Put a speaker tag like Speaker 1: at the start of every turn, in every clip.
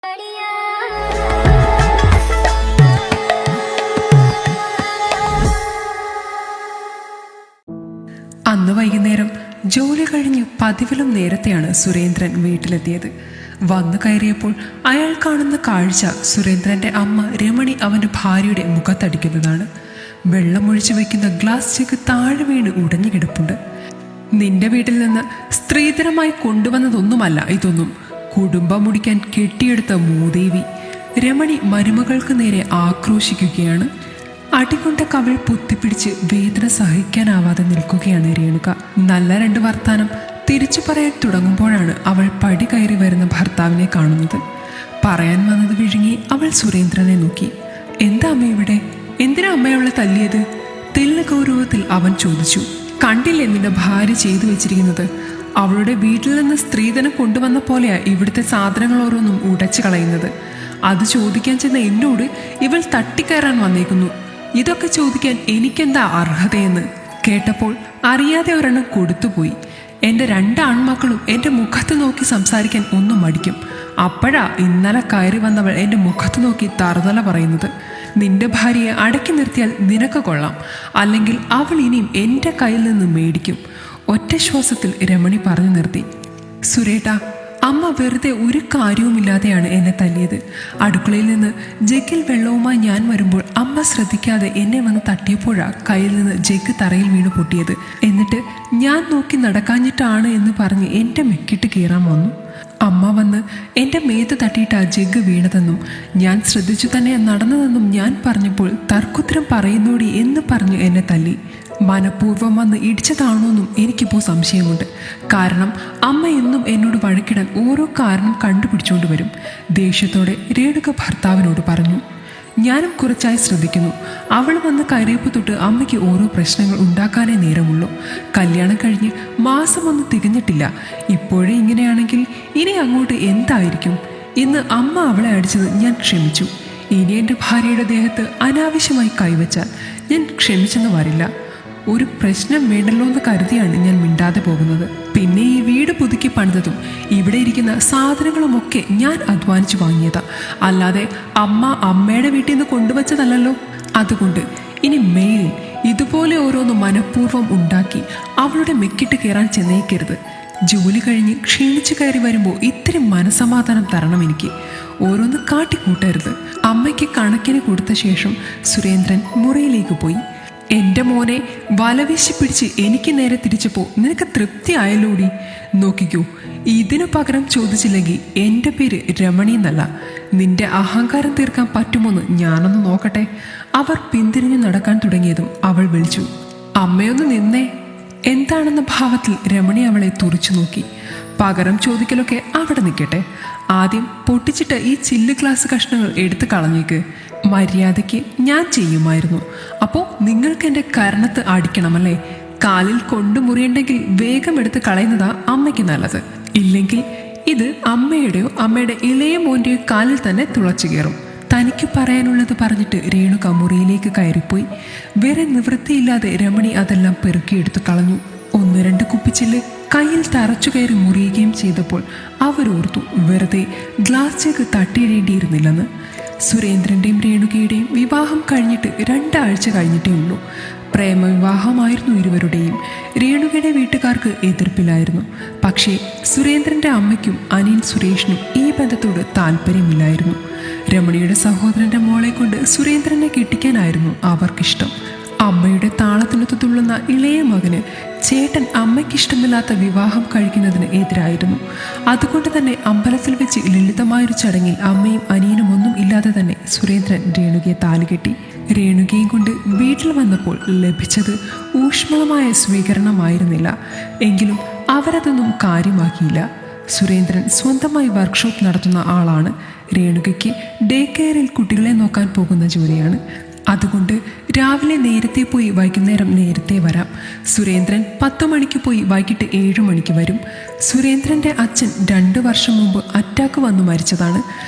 Speaker 1: അന്ന് വൈകുന്നേരം ജോലി കഴിഞ്ഞ് പതിവിലും നേരത്തെയാണ് സുരേന്ദ്രൻ വീട്ടിലെത്തിയത്. വന്നു കയറിയപ്പോൾ അയാൾ കാണുന്ന കാഴ്ച സുരേന്ദ്രന്റെ അമ്മ രമണി അവന്റെ ഭാര്യയുടെ മുഖത്തടിക്കുന്നതാണ്. വെള്ളമൊഴിച്ചു വെക്കുന്ന ഗ്ലാസ് ചെക്ക് താഴെ വീണ് ഉടഞ്ഞു കിടപ്പുണ്ട്. നിന്റെ വീട്ടിൽ നിന്ന് സ്ത്രീധനമായി കൊണ്ടുവന്നതൊന്നുമല്ല ഇതൊന്നും, കുടുംബം മുടിക്കാൻ കെട്ടിയെടുത്ത മൂദേവി. രമണി മരുമകൾക്ക് നേരെ ആക്രോശിക്കുകയാണ്. അടികൊണ്ട കവിൾ പൊത്തിപ്പിടിച്ച് വേദന സഹിക്കാനാവാതെ നിൽക്കുകയാണ് രേണുക. നല്ല രണ്ട് വർത്താനം തിരിച്ചു പറയാൻ തുടങ്ങുമ്പോഴാണ് അവൾ പടി കയറി വരുന്ന ഭർത്താവിനെ കാണുന്നത്. പറയാൻ വന്നത് വിഴുങ്ങി അവൾ സുരേന്ദ്രനെ നോക്കി. എന്താ അമ്മ ഇവിടെ? എന്തിനാ അമ്മ അവളെ തല്ലിയത്? തെല്ല് ഗൗരവത്തിൽ അവൻ ചോദിച്ചു. കണ്ടില്ലേ നിന്റെ ഭാര്യ ചെയ്തു വെച്ചിരിക്കുന്നത്? അവളുടെ വീട്ടിൽ നിന്ന് സ്ത്രീധനം കൊണ്ടുവന്ന പോലെയാ ഇവിടുത്തെ സാധനങ്ങൾ ഓരോന്നും ഉടച്ചു കളയുന്നത്. അത് ചോദിക്കാൻ ചെന്ന എന്നോട് ഇവൾ തട്ടിക്കയറാൻ വന്നേക്കുന്നു. ഇതൊക്കെ ചോദിക്കാൻ എനിക്കെന്താ അർഹതയെന്ന് കേട്ടപ്പോൾ അറിയാതെ ഒരെണ്ണം കൊടുത്തുപോയി. എൻ്റെ 2 ആൺമക്കളും എൻ്റെ മുഖത്ത് നോക്കി സംസാരിക്കാൻ ഒന്നും മടിക്കും. അപ്പോഴാ ഇന്നലെ കയറി വന്നവൾ എൻ്റെ മുഖത്ത് നോക്കി തറുതല പറയുന്നത്. നിന്റെ ഭാര്യയെ അടക്കി നിർത്തിയാൽ നിനക്ക് കൊള്ളാം, അല്ലെങ്കിൽ അവൾ ഇനിയും എൻ്റെ കയ്യിൽ നിന്ന് മേടിക്കും. ഒറ്റ ശ്വാസത്തിൽ രമണി പറഞ്ഞു നിർത്തി. സുരേട്ടാ, അമ്മ വെറുതെ ഒരു കാര്യവുമില്ലാതെയാണ് എന്നെ തല്ലിയത്. അടുക്കളയിൽ നിന്ന് ജഗ്ഗിൽ വെള്ളവുമായി ഞാൻ വരുമ്പോൾ അമ്മ ശ്രദ്ധിക്കാതെ എന്നെ വന്ന് തട്ടിയപ്പോഴാ കയ്യിൽ നിന്ന് ജഗ്ഗ് തറയിൽ വീണ് പൊട്ടിയത്. എന്നിട്ട് ഞാൻ നോക്കി നടക്കാഞ്ഞിട്ടാണ് എന്ന് പറഞ്ഞ് എൻ്റെ മെക്കിട്ട് കീറാൻ വന്നു. അമ്മ വന്ന് എൻ്റെ മേത്ത് തട്ടിയിട്ടാ ജഗ്ഗ് വീണതെന്നും ഞാൻ ശ്രദ്ധിച്ചു തന്നെ നടന്നതെന്നും ഞാൻ പറഞ്ഞപ്പോൾ തർക്കുത്തരം പറയുന്നോടി എന്ന് പറഞ്ഞു എന്നെ തല്ലി. മനഃപൂർവ്വം വന്ന് ഇടിച്ചതാണോന്നും എനിക്കിപ്പോൾ സംശയമുണ്ട്. കാരണം അമ്മ എന്നും എന്നോട് വഴക്കിടാൻ ഓരോ കാരണം കണ്ടുപിടിച്ചുകൊണ്ട് വരും. ദേഷ്യത്തോടെ രേണുക ഭർത്താവിനോട് പറഞ്ഞു. ഞാനും കുറച്ചായി ശ്രദ്ധിക്കുന്നു. അവൾ വന്ന് കയറിയപ്പോൾ തൊട്ട് അമ്മയ്ക്ക് ഓരോ പ്രശ്നങ്ങൾ ഉണ്ടാക്കാനേ നേരമുള്ളൂ. കല്യാണം കഴിഞ്ഞ് മാസമൊന്നും തികഞ്ഞിട്ടില്ല. ഇപ്പോഴേ ഇങ്ങനെയാണെങ്കിൽ ഇനി അങ്ങോട്ട് എന്തായിരിക്കും? ഇന്ന് അമ്മ അവളെ അടിച്ചത് ഞാൻ ക്ഷമിച്ചു. ഇനി എൻ്റെ ഭാര്യയുടെ ദേഹത്ത് അനാവശ്യമായി കൈവച്ചാൽ ഞാൻ ക്ഷമിച്ചെന്ന് വരില്ല. ഒരു പ്രശ്നം വേണ്ടല്ലോ എന്ന് കരുതിയാണ് ഞാൻ മിണ്ടാതെ പോകുന്നത്. പിന്നെ ഈ വീട് പുതുക്കി പണിതതും ഇവിടെ ഇരിക്കുന്ന സാധനങ്ങളുമൊക്കെ ഞാൻ അധ്വാനിച്ചു വാങ്ങിയതാ, അല്ലാതെ അമ്മയുടെ വീട്ടിൽ നിന്ന് കൊണ്ടുവച്ചതല്ലോ. അതുകൊണ്ട് ഇനി മേലിൽ ഇതുപോലെ ഓരോന്ന് മനഃപൂർവ്വം ഉണ്ടാക്കി അവളുടെ മെക്കിട്ട് കയറാൻ ചെന്നേക്കരുത്. ജോലി കഴിഞ്ഞ് ക്ഷീണിച്ചു കയറി വരുമ്പോൾ ഇത്തിരി മനസമാധാനം തരണം എനിക്ക്. ഓരോന്ന് കാട്ടിക്കൂട്ടരുത്. അമ്മയ്ക്ക് കണക്കിന് കൊടുത്ത ശേഷം സുരേന്ദ്രൻ മുറിയിലേക്ക് പോയി. എൻ്റെ മോനെ വലവീശി പിടിച്ച് എനിക്ക് നേരെ തിരിച്ചപ്പോൾ നിനക്ക് തൃപ്തിയായല്ലോടി? നോക്കിക്കോ, ഇതിനു പകരം ചോദിച്ചില്ലെങ്കിൽ എൻ്റെ പേര് രമണി എന്നല്ല. നിന്റെ അഹങ്കാരം തീർക്കാൻ പറ്റുമോന്ന് ഞാനൊന്ന് നോക്കട്ടെ. അവർ പിന്തിരിഞ്ഞു നടക്കാൻ തുടങ്ങിയതും അവൾ വിളിച്ചു. അമ്മയൊന്ന് നിന്നേ. എന്താണെന്ന ഭാവത്തിൽ രമണി അവളെ തുറിച്ചു നോക്കി. പകരം ചോദിക്കലൊക്കെ അവിടെ നിൽക്കട്ടെ. ആദ്യം പൊട്ടിച്ചിട്ട് ഈ ചില്ല് ഗ്ലാസ് കഷ്ണങ്ങൾ എടുത്ത് കളഞ്ഞേക്ക്. മര്യാദയ്ക്ക് ഞാൻ ചെയ്യുമായിരുന്നു. അപ്പോൾ നിങ്ങൾക്ക് എൻ്റെ കരണത്ത് അടിക്കണമല്ലേ? കാലിൽ കൊണ്ടു മുറിയുണ്ടെങ്കിൽ വേഗം എടുത്ത് കളയുന്നതാ അമ്മയ്ക്ക് നല്ലത്. ഇല്ലെങ്കിൽ ഇത് അമ്മയുടെയോ അമ്മയുടെ ഇളയ മോൻ്റെയോ കാലിൽ തന്നെ തുളച്ചു കയറും. തനിക്ക് പറയാനുള്ളത് പറഞ്ഞിട്ട് രേണുക മുറിയിലേക്ക് കയറിപ്പോയി. വേറെ നിവൃത്തിയില്ലാതെ രമണി അതെല്ലാം പെറുക്കിയെടുത്ത് കളഞ്ഞു. 1-2 കുപ്പിച്ചില്ല് കയ്യിൽ തറച്ചു കയറി മുറിയുകയും ചെയ്തപ്പോൾ അവരോർത്തു വെറുതെ ഗ്ലാസ് ചെക്ക് തട്ടിയിടേണ്ടിയിരുന്നില്ലെന്ന്. സുരേന്ദ്രൻ്റെയും രേണുകയുടെയും വിവാഹം കഴിഞ്ഞിട്ട് 2 ആഴ്ച കഴിഞ്ഞിട്ടേ ഉള്ളൂ. പ്രേമവിവാഹമായിരുന്നു ഇരുവരുടെയും. രേണുകയുടെ വീട്ടുകാർക്ക് എതിർപ്പില്ലായിരുന്നു. പക്ഷേ സുരേന്ദ്രൻ്റെ അമ്മയ്ക്കും അനിയൻ സുരേഷിനും ഈ ബന്ധത്തോട് താല്പര്യമില്ലായിരുന്നു. രമണിയുടെ സഹോദരൻ്റെ മോളെ കൊണ്ട് സുരേന്ദ്രനെ കെട്ടിക്കാനായിരുന്നു അവർക്കിഷ്ടം. അമ്മയുടെ താളത്തിനൊത്ത് തുള്ളുന്ന ഇളയ മകന് ചേട്ടൻ അമ്മയ്ക്കിഷ്ടമില്ലാത്ത വിവാഹം കഴിക്കുന്നതിന് എതിരായിരുന്നു. അതുകൊണ്ട് തന്നെ അമ്പലത്തിൽ വെച്ച് ലളിതമായൊരു ചടങ്ങിൽ അമ്മയും അനിയനും ഒന്നും ഇല്ലാതെ തന്നെ സുരേന്ദ്രൻ രേണുകയെ താലികെട്ടി. രേണുകയും കൊണ്ട് വീട്ടിൽ വന്നപ്പോൾ ലഭിച്ചത് ഊഷ്മളമായ സ്വീകരണമായിരുന്നില്ല. എങ്കിലും അവരതൊന്നും കാര്യമാക്കിയില്ല. സുരേന്ദ്രൻ സ്വന്തമായി വർക്ക്ഷോപ്പ് നടത്തുന്ന ആളാണ്. രേണുകയ്ക്ക് ഡേ കെയറിൽ കുട്ടികളെ നോക്കാൻ പോകുന്ന ജോലിയാണ്. അതുകൊണ്ട് രാവിലെ നേരത്തെ പോയി വൈകുന്നേരം നേരത്തെ വരാം. സുരേന്ദ്രൻ 10 മണിക്ക് പോയി വൈകിട്ട് 7 മണിക്ക് വരും. സുരേന്ദ്രൻ്റെ അച്ഛൻ 2 വർഷം മുമ്പ് അറ്റാക്ക് വന്നു മരിച്ചതാണ്.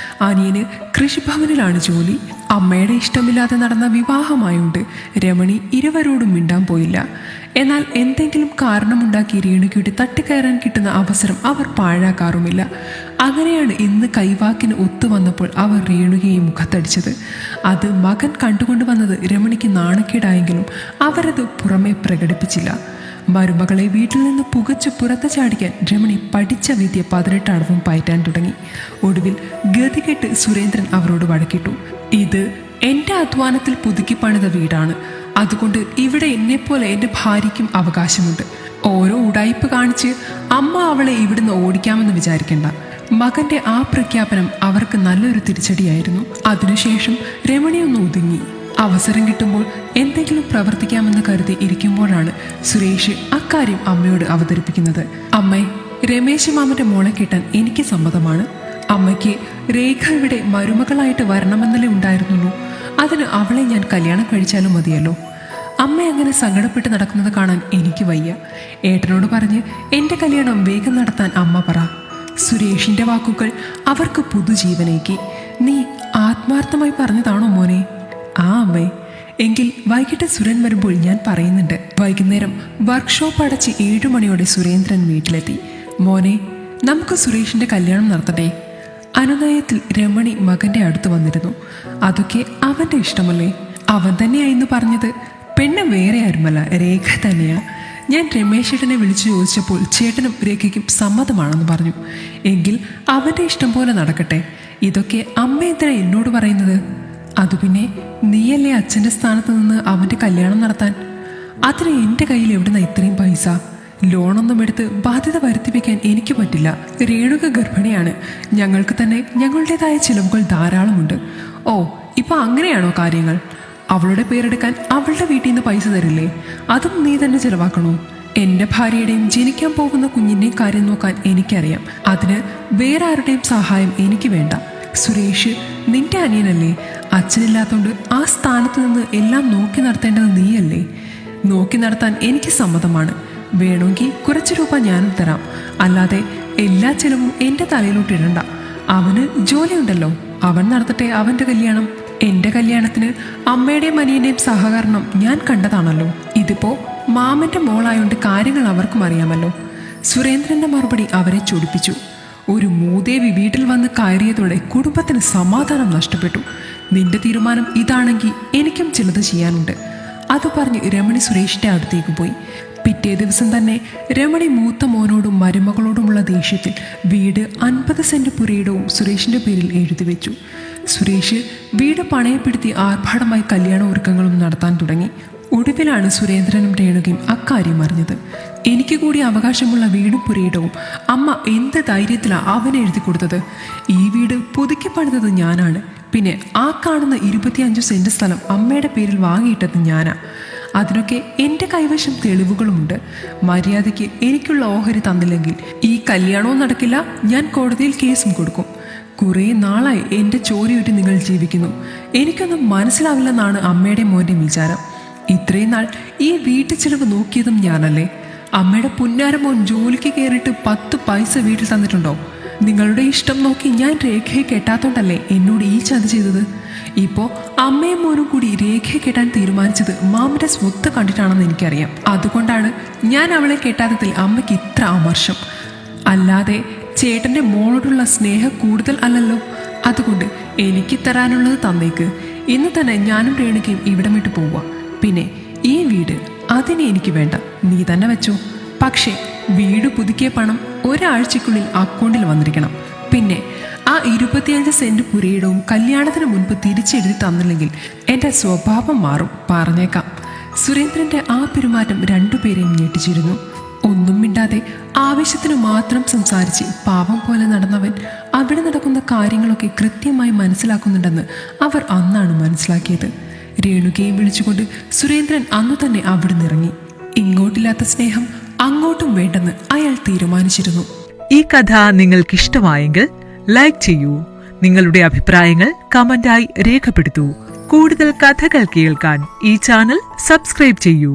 Speaker 1: അനിയന് കൃഷിഭവനിലാണ് ജോലി. അമ്മയുടെ ഇഷ്ടമില്ലാതെ നടന്ന വിവാഹമായുണ്ട് രമണി ഇരുവരോടും മിണ്ടാൻ പോയില്ല. എന്നാൽ എന്തെങ്കിലും കാരണമുണ്ടാക്കി രേണുകയുടെ തട്ടിക്കയറാൻ കിട്ടുന്ന അവസരം അവർ പാഴാക്കാറുമില്ല. അങ്ങനെയാണ് ഇന്ന് കൈവാക്കിന് ഒത്തുവന്നപ്പോൾ അവർ രേണുകയെ മുഖത്തടിച്ചത്. അത് മകൻ കണ്ടുകൊണ്ട് വന്നത് രമണിക്ക് നാണക്കേടായെങ്കിലും അവരത് പുറമെ പ്രകടിപ്പിച്ചില്ല. മരുമകളെ വീട്ടിൽ നിന്ന് പുകച്ചു പുറത്ത് ചാടിക്കാൻ രമണി പഠിച്ച വിദ്യ 18 അടവും പയറ്റാൻ തുടങ്ങി. ഒടുവിൽ ഗതികെട്ട് സുരേന്ദ്രൻ അവരോട് വഴക്കിട്ടു. ഇത് എൻ്റെ അധ്വാനത്തിൽ പുതുക്കി പണിത വീടാണ്. അതുകൊണ്ട് ഇവിടെ എന്നെപ്പോലെ എൻ്റെ ഭാര്യയ്ക്കും അവകാശമുണ്ട്. ഓരോ ഉടായിപ്പ് കാണിച്ച് അമ്മ അവളെ ഇവിടുന്ന് ഓടിക്കാമെന്ന് വിചാരിക്കണ്ട. മകന്റെ ആ പ്രഖ്യാപനം അവർക്ക് നല്ലൊരു തിരിച്ചടിയായിരുന്നു. അതിനുശേഷം രമണിയൊന്ന് ഒതുങ്ങി. അവസരം കിട്ടുമ്പോൾ എന്തെങ്കിലും പ്രവർത്തിക്കാമെന്ന് കരുതി ഇരിക്കുമ്പോഴാണ് സുരേഷ് അക്കാര്യം അമ്മയോട് അവതരിപ്പിക്കുന്നത്. അമ്മേ, രമേശ് മാമന്റെ മോളെ കിട്ടാൻ എനിക്ക് സമ്മതമാണ്. അമ്മയ്ക്ക് രേഖ ഇവിടെ മരുമകളായിട്ട് വരണമെന്നല്ലേ ഉണ്ടായിരുന്നുള്ളൂ. അതിന് അവളെ ഞാൻ കല്യാണം കഴിച്ചാലും മതിയല്ലോ. അമ്മ അങ്ങനെ സങ്കടപ്പെട്ട് നടക്കുന്നത് കാണാൻ എനിക്ക് വയ്യ. ഏട്ടനോട് പറഞ്ഞ് എൻ്റെ കല്യാണം വേഗം നടത്താൻ അമ്മ പറ. സുരേഷിന്റെ വാക്കുകൾ അവർക്ക് പുതുജീവനേക്കി. നീ ആത്മാർത്ഥമായി പറഞ്ഞതാണോ മോനെ? ആ അമ്മേ. എങ്കിൽ വൈകിട്ട് സുരൻ വരുമ്പോൾ ഞാൻ പറയുന്നുണ്ട്. വൈകുന്നേരം വർക്ക്ഷോപ്പ് അടച്ച് 7 മണിയോടെ സുരേന്ദ്രൻ വീട്ടിലെത്തി. മോനെ, നമുക്ക് സുരേഷിന്റെ കല്യാണം നടത്തട്ടെ. അനുനയത്തിൽ രമണി മകന്റെ അടുത്ത് വന്നിരുന്നു. അതൊക്കെ അവന്റെ ഇഷ്ടമല്ലേ? അവൻ തന്നെയായിരുന്നു പറഞ്ഞത്. പെണ്ണ് വേറെ ആരുമല്ല, രേഖ തന്നെയാ. ഞാൻ രമേശ് ചേട്ടനെ വിളിച്ചു ചോദിച്ചപ്പോൾ ചേട്ടനും രേഖയ്ക്കും സമ്മതമാണെന്ന് പറഞ്ഞു. എങ്കിൽ അവന്റെ ഇഷ്ടം പോലെ നടക്കട്ടെ. ഇതൊക്കെ അമ്മ എന്തിനാ എന്നോട് പറയുന്നത്? അതു പിന്നെ നീയല്ലേ അച്ഛൻ്റെ സ്ഥാനത്ത് നിന്ന് അവൻ്റെ കല്യാണം നടത്താൻ? അതിന് എൻ്റെ കയ്യിൽ എവിടുന്ന ഇത്രയും പൈസ? ലോണൊന്നും എടുത്ത് ബാധ്യത വരുത്തി വയ്ക്കാൻ എനിക്ക് പറ്റില്ല. രേണുക ഗർഭിണിയാണ്. ഞങ്ങൾക്ക് തന്നെ ഞങ്ങളുടേതായ ചിലവുകൾ ധാരാളമുണ്ട്. ഓ, ഇപ്പൊ അങ്ങനെയാണോ കാര്യങ്ങൾ? അവളുടെ പേരെടുക്കാൻ അവളുടെ വീട്ടിൽ നിന്ന് പൈസ തരില്ലേ? അതും നീ തന്നെ ചിലവാക്കണോ? എൻ്റെ ഭാര്യയുടെയും ജനിക്കാൻ പോകുന്ന കുഞ്ഞിൻ്റെയും കാര്യം നോക്കാൻ എനിക്കറിയാം. അതിന് വേറെ ആരുടെയും സഹായം എനിക്ക് വേണ്ട. സുരേഷ് നിന്റെ അനിയനല്ലേ? അച്ഛനില്ലാത്തതുകൊണ്ട് ആ സ്ഥാനത്ത് നിന്ന് എല്ലാം നോക്കി നടത്തേണ്ടത് നീയല്ലേ? നോക്കി നടത്താൻ എനിക്ക് സമ്മതമാണ്. വേണമെങ്കിൽ കുറച്ച് രൂപ ഞാനും തരാം. അല്ലാതെ എല്ലാ ചെലവും എൻ്റെ തലയിലോട്ടിടണ്ട. അവന് ജോലിയുണ്ടല്ലോ, അവൻ നടത്തട്ടെ അവൻ്റെ കല്യാണം. എൻ്റെ കല്യാണത്തിന് അമ്മയുടെയും അനിയൻ്റെയും സഹകരണം ഞാൻ കണ്ടതാണല്ലോ. ഇതിപ്പോ മാമന്റെ മോളായോണ്ട് കാര്യങ്ങൾ അവർക്കും അറിയാമല്ലോ. സുരേന്ദ്രന്റെ മറുപടി അവരെ ചൊടിപ്പിച്ചു. ഒരു മൂദേവി വീട്ടിൽ വന്ന് കയറിയതോടെ കുടുംബത്തിന് സമാധാനം നഷ്ടപ്പെട്ടു. നിന്റെ തീരുമാനം ഇതാണെങ്കിൽ എനിക്കും ചിലത് ചെയ്യാനുണ്ട്. അത് പറഞ്ഞ് രമണി സുരേഷിന്റെ അടുത്തേക്ക് പോയി. പിറ്റേ ദിവസം തന്നെ രമണി മൂത്ത മോനോടും മരുമകളോടുമുള്ള ദേഷ്യത്തിൽ വീട് 50 സെന്റ് പുരയിടവും സുരേഷിന്റെ പേരിൽ എഴുതി വെച്ചു. സുരേഷ് വീട് പണയപ്പെടുത്തി ആർഭാടമായി കല്യാണ ഒരുക്കങ്ങളും നടത്താൻ തുടങ്ങി. ഒടുവിലാണ് സുരേന്ദ്രനും രേണുകയും അക്കാര്യം അറിഞ്ഞത്. എനിക്ക് കൂടി അവകാശമുള്ള വീടും പുരയിടവും അമ്മ എന്ത് ധൈര്യത്തിലാണ് അവൻ എഴുതി കൊടുത്തത്? ഈ വീട് പുതുക്കി പണിതത് ഞാനാണ്. പിന്നെ ആ കാണുന്ന 25 സെന്റ് സ്ഥലം അമ്മയുടെ പേരിൽ വാങ്ങിയിട്ടത് ഞാനാ. അതിനൊക്കെ എൻ്റെ കൈവശം തെളിവുകളുമുണ്ട്. മര്യാദയ്ക്ക് എനിക്കുള്ള ഓഹരി തന്നില്ലെങ്കിൽ ഈ കല്യാണവും നടക്കില്ല. ഞാൻ കോടതിയിൽ കേസും കൊടുക്കും. കുറേ നാളായി എൻ്റെ ചോരയൊരു നിങ്ങൾ ജീവിക്കുന്നു. എനിക്കൊന്നും മനസ്സിലാവില്ലെന്നാണ് അമ്മയുടെ മോൻ്റെ വിചാരം. ഇത്രയും നാൾ ഈ വീട്ടു ചിലവ് നോക്കിയതും ഞാനല്ലേ? അമ്മയുടെ പുന്നാരമോൻ ജോലിക്ക് കയറിയിട്ട് 10 പൈസ വീട്ടിൽ തന്നിട്ടുണ്ടോ? നിങ്ങളുടെ ഇഷ്ടം നോക്കി ഞാൻ രേഖയെ കെട്ടാത്തോണ്ടല്ലേ എന്നോട് ഈ ചതി ചെയ്തത്? ഇപ്പോൾ അമ്മയും മോനും കൂടി രേഖയെ കെട്ടാൻ തീരുമാനിച്ചത് മാമന്റെ സ്വത്ത് കണ്ടിട്ടാണെന്ന് എനിക്കറിയാം. അതുകൊണ്ടാണ് ഞാൻ അവളെ കെട്ടാത്തതിൽ അമ്മയ്ക്ക് ഇത്ര അമർഷം. അല്ലാതെ ചേട്ടൻ്റെ മോളോടുള്ള സ്നേഹം കൂടുതൽ അല്ലല്ലോ. അതുകൊണ്ട് എനിക്ക് തരാനുള്ളത് തന്നേക്ക്. ഇന്ന് തന്നെ ഞാനും രേണുകയും ഇവിടം വിട്ട് പോവുക. പിന്നെ ഈ വീട് അതിനെ എനിക്ക് വേണ്ട, നീ തന്നെ വെച്ചോ. പക്ഷേ വീട് പുതുക്കിയ പണം ഒരാഴ്ചക്കുള്ളിൽ അക്കൗണ്ടിൽ വന്നിരിക്കണം. പിന്നെ ആ 25 സെന്റ് പുരയിടവും കല്യാണത്തിന് മുൻപ് തിരിച്ചെഴുതി തന്നില്ലെങ്കിൽ എൻ്റെ സ്വഭാവം മാറും, പറഞ്ഞേക്കാം. സുരേന്ദ്രന്റെ ആ പെരുമാറ്റം രണ്ടുപേരെയും ഞെട്ടിച്ചിരുന്നു. ഒന്നും മിണ്ടാതെ ആവശ്യത്തിന് മാത്രം സംസാരിച്ച് പാവം പോലെ നടന്നവൻ അവിടെ നടക്കുന്ന കാര്യങ്ങളൊക്കെ കൃത്യമായി മനസ്സിലാക്കുന്നുണ്ടെന്ന് അവർ അന്നാണ് മനസ്സിലാക്കിയത്. രേണുകയെ വിളിച്ചുകൊണ്ട് സുരേന്ദ്രൻ അന്നു തന്നെ അവിടെ നിറങ്ങി. ഇങ്ങോട്ടില്ലാത്ത സ്നേഹം അങ്ങോട്ടും വേണ്ടെന്ന് അയാൾ തീരുമാനിച്ചിരുന്നു.
Speaker 2: ഈ കഥ നിങ്ങൾക്കിഷ്ടമായെങ്കിൽ ലൈക്ക് ചെയ്യൂ. നിങ്ങളുടെ അഭിപ്രായങ്ങൾ കമന്റായി രേഖപ്പെടുത്തൂ. കൂടുതൽ കഥകൾ കേൾക്കാൻ ഈ ചാനൽ സബ്സ്ക്രൈബ് ചെയ്യൂ.